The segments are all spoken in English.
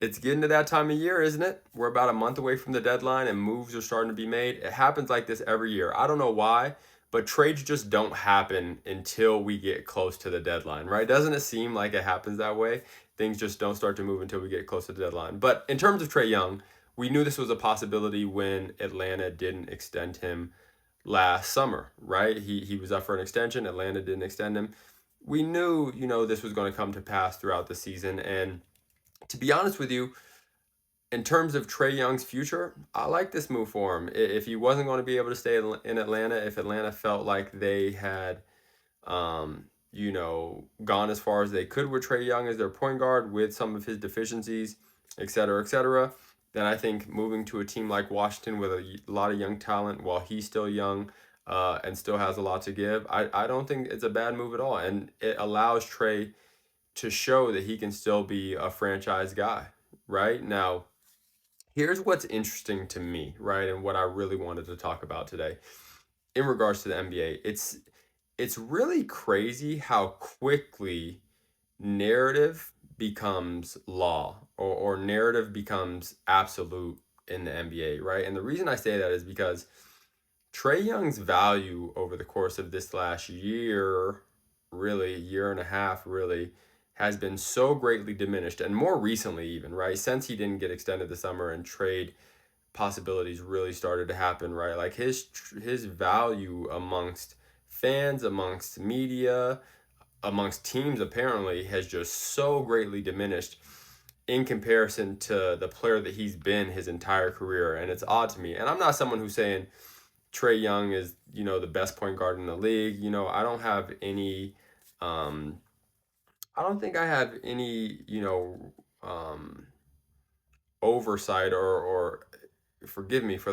It's getting to that time of year, isn't it? We're about a month away from the deadline and moves are starting to be made. It happens like this every year. I don't know why, but trades just don't happen until we get close to the deadline, right? Doesn't it seem like it happens that way? Things just don't start to move until we get close to the deadline. But in terms of Trae Young, we knew this was a possibility when Atlanta didn't extend him last summer, right? He was up for an extension. Atlanta didn't extend him. We knew, this was going to come to pass throughout the season. And to be honest with you, in terms of Trae Young's future, I like this move for him. If he wasn't going to be able to stay in Atlanta, if Atlanta felt like they had, gone as far as they could with Trae Young as their point guard with some of his deficiencies, et cetera, then I think moving to a team like Washington with a lot of young talent while he's still young and still has a lot to give, I don't think it's a bad move at all. And it allows Trae to show that he can still be a franchise guy, right? Now, here's what's interesting to me, right? And what I really wanted to talk about today in regards to the NBA. It's really crazy how quickly narrative becomes law or narrative becomes absolute in the NBA, right? And the reason I say that is because Trae Young's value over the course of this last year, really, year and a half, really, has been so greatly diminished. And more recently, even, right? Since he didn't get extended this summer and trade possibilities really started to happen, right? Like his value amongst fans, amongst media, amongst teams apparently has just so greatly diminished in comparison to the player that he's been his entire career. And it's odd to me. And I'm not someone who's saying Trae Young is, the best point guard in the league. I don't have any I don't think I have any, oversight or forgive me for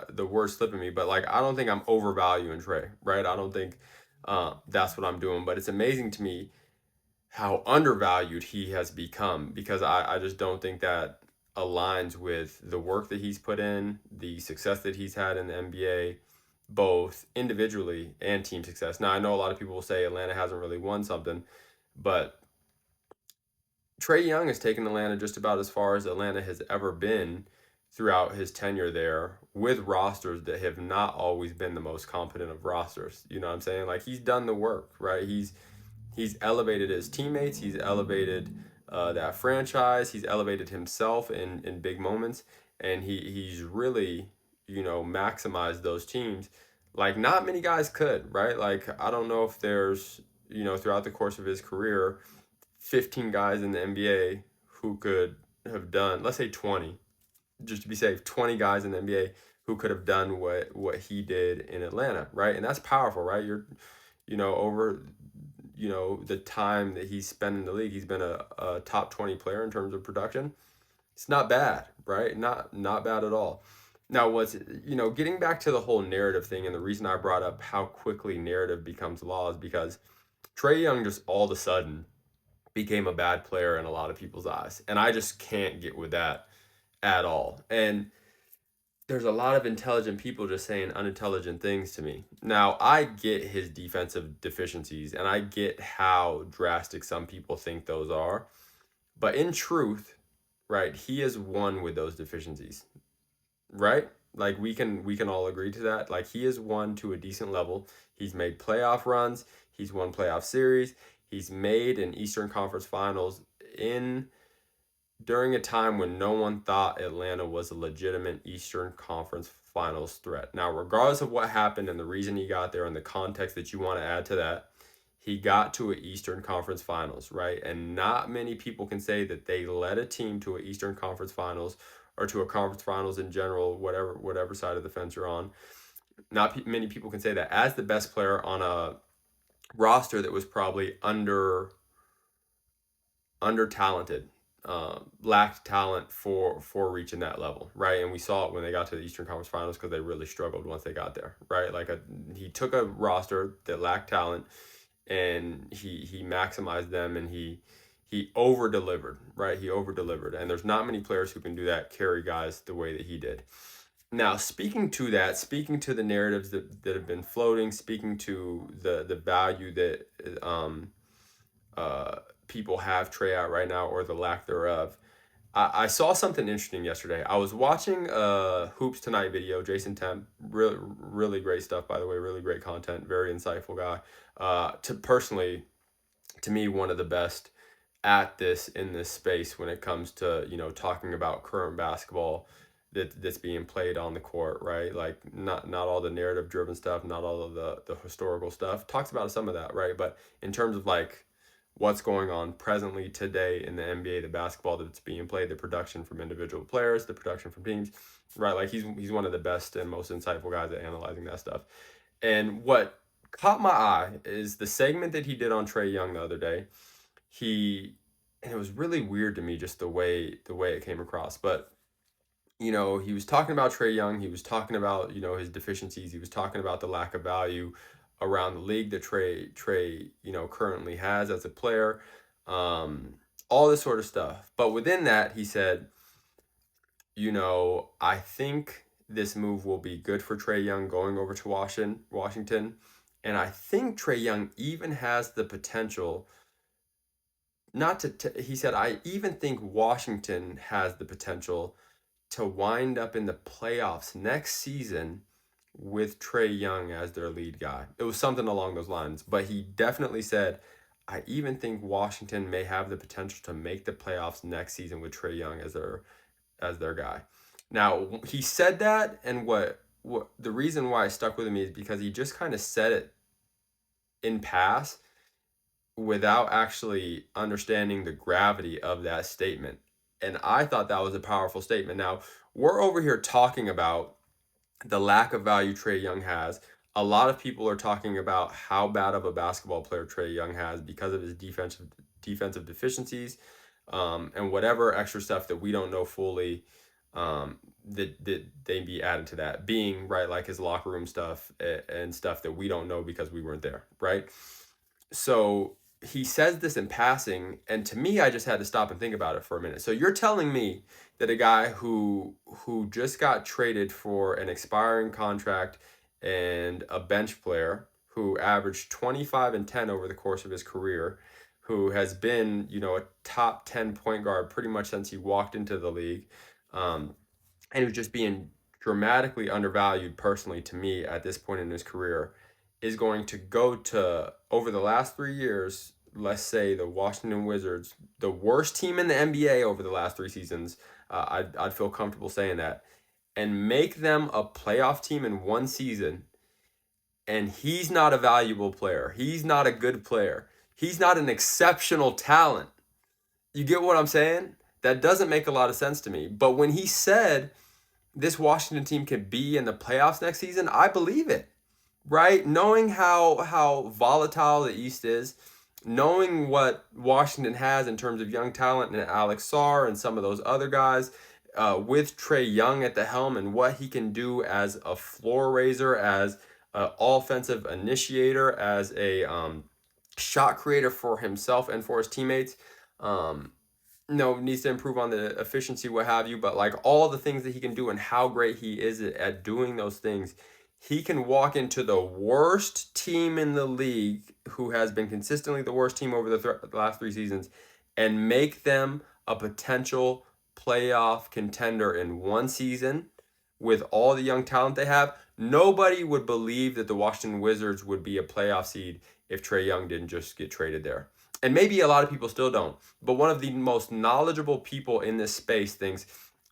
the word slipping me, but like I don't think I'm overvaluing Trey, right? I don't think that's what I'm doing, but it's amazing to me how undervalued he has become because I just don't think that aligns with the work that he's put in, the success that he's had in the NBA, both individually and team success. Now, I know a lot of people will say Atlanta hasn't really won something, but Trae Young has taken Atlanta just about as far as Atlanta has ever been throughout his tenure there with rosters that have not always been the most competent of rosters. You know what I'm saying? Like he's done the work, right? He's elevated his teammates, he's elevated that franchise, he's elevated himself in big moments, and he's really, maximized those teams like not many guys could, right? Like I don't know if there's, throughout the course of his career 15 guys in the NBA who could have done, let's say 20, just to be safe, 20 guys in the NBA who could have done what he did in Atlanta, right? And that's powerful, right? Over, the time that he's spent in the league, he's been a top 20 player in terms of production. It's not bad, right? Not bad at all. Now, getting back to the whole narrative thing, and the reason I brought up how quickly narrative becomes law is because Trae Young just all of a sudden became a bad player in a lot of people's eyes. And I just can't get with that at all. And there's a lot of intelligent people just saying unintelligent things to me. Now, I get his defensive deficiencies and I get how drastic some people think those are. But in truth, right, he has won with those deficiencies, right? Like we can all agree to that. Like he has won to a decent level. He's made playoff runs, he's won playoff series, he's made an Eastern Conference Finals in during a time when no one thought Atlanta was a legitimate Eastern Conference Finals threat. Now, regardless of what happened and the reason he got there and the context that you want to add to that, he got to an Eastern Conference Finals, right? And not many people can say that they led a team to an Eastern Conference Finals or to a conference finals in general, whatever side of the fence you're on. Not many people can say that as the best player on a roster that was probably under talented, lacked talent for reaching that level, right? And we saw it when they got to the Eastern Conference Finals because they really struggled once they got there, right? He took a roster that lacked talent and he maximized them and he over delivered, right? He over delivered, and there's not many players who can do that, carry guys the way that he did. Now, speaking to the narratives that have been floating, speaking to the value that uh, people have Trey out right now or the lack thereof. I saw something interesting yesterday. I was watching a Hoops Tonight video, Jason Temp, really great stuff, by the way, really great content, very insightful guy. To personally, to me, one of the best at this in this space when it comes to, talking about current basketball that's being played on the court, right? Like not all the narrative driven stuff, not all of the historical stuff. Talks about some of that, right? But in terms of like what's going on presently today in the NBA, the basketball that's being played, the production from individual players, the production from teams, right? Like he's one of the best and most insightful guys at analyzing that stuff. And what caught my eye is the segment that he did on Trae Young the other day. He and it was really weird to me just the way it came across. But he was talking about Trae Young. He was talking about his deficiencies. He was talking about the lack of value around the league that Trae currently has as a player. Um, all this sort of stuff. But within that, he said, I think this move will be good for Trae Young going over to Washington, and I think Trae Young even has the potential not to. He said, I even think Washington has the potential to wind up in the playoffs next season with Trae Young as their lead guy. It was something along those lines, but he definitely said, I even think Washington may have the potential to make the playoffs next season with Trae Young as their guy. Now, he said that, and what the reason why I stuck with him is because he just kind of said it in pass without actually understanding the gravity of that statement. And I thought that was a powerful statement. Now, we're over here talking about the lack of value Trae Young has. A lot of people are talking about how bad of a basketball player Trae Young has because of his defensive deficiencies, and whatever extra stuff that we don't know fully, that they be added to that, being right like his locker room stuff and stuff that we don't know because we weren't there, right? So he says this in passing, and to me, I just had to stop and think about it for a minute. So you're telling me that a guy who just got traded for an expiring contract and a bench player who averaged 25 and 10 over the course of his career, who has been, a top 10 point guard pretty much since he walked into the league, um, and who's just being dramatically undervalued personally to me at this point in his career, is going to go to, over the last 3 years, let's say the Washington Wizards, the worst team in the NBA over the last 3 seasons. I'd feel comfortable saying that, and make them a playoff team in one season. And he's not a valuable player. He's not a good player. He's not an exceptional talent. You get what I'm saying? That doesn't make a lot of sense to me. But when he said this Washington team can be in the playoffs next season, I believe it. Right? Knowing how volatile the East is, knowing what Washington has in terms of young talent and Alex Sarr and some of those other guys, with Trae Young at the helm and what he can do as a floor raiser, as an offensive initiator, as a shot creator for himself and for his teammates. No, needs to improve on the efficiency, what have you, but like all the things that he can do and how great he is at doing those things, he can walk into the worst team in the league, who has been consistently the worst team over the last 3 seasons, and make them a potential playoff contender in one season with all the young talent they have. Nobody would believe that the Washington Wizards would be a playoff seed if Trae Young didn't just get traded there. And maybe a lot of people still don't. But one of the most knowledgeable people in this space thinks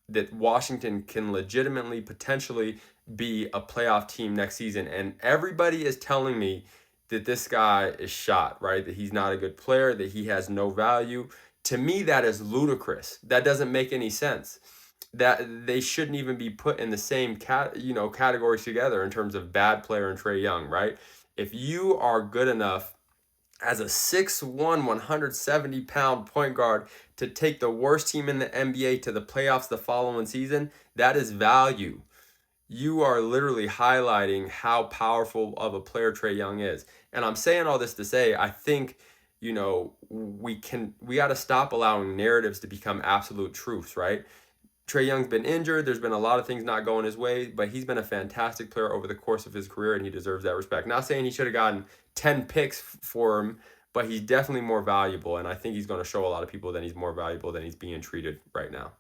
that Washington can legitimately, potentially be a playoff team next season. And everybody is telling me that this guy is shot, right? That he's not a good player, that he has no value. To me, that is ludicrous. That doesn't make any sense. That they shouldn't even be put in the same categories together in terms of bad player and Trae Young, right? If you are good enough as a 6'1", 170-pound point guard to take the worst team in the NBA to the playoffs the following season, that is value. You are literally highlighting how powerful of a player Trae Young is. And I'm saying all this to say, I think, we got to stop allowing narratives to become absolute truths, right? Trae Young's been injured. There's been a lot of things not going his way, but he's been a fantastic player over the course of his career, and he deserves that respect. Not saying he should have gotten 10 picks for him, but he's definitely more valuable. And I think he's going to show a lot of people that he's more valuable than he's being treated right now.